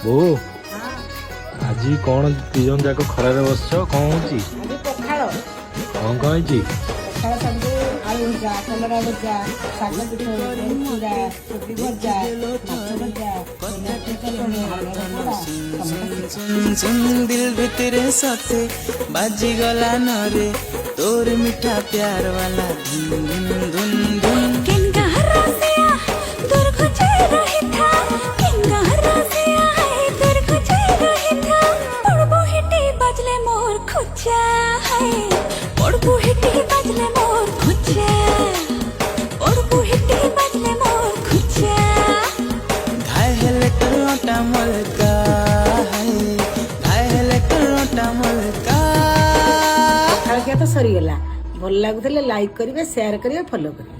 बो आज कौन तीन जाक खरार बस कौन हो पखाड़ कौन कौन है पखाड़ सब आलू भजा कलरा भजा शाग पिठो चूड़ा कोबी भजा दिल भितरे सते बाजी गला नरे तोर मीठा प्यार वाला धुन धुन धुन किनका हरासिया दूर खोजे रही था किनका हरासिया है दूर खोजे रही था पड़बो हिटी बजले मोर खुचा है पड़बो हिटी बजले मोर खुचा पड़बो हिटी बजले मोर खुचा घायल करोटा मलका है घायल करोटा मलका पखाड़ क्या तो सरीगला भल लगुले लाइक करेंगे शेयर करेंगे फॉलो करेंगे।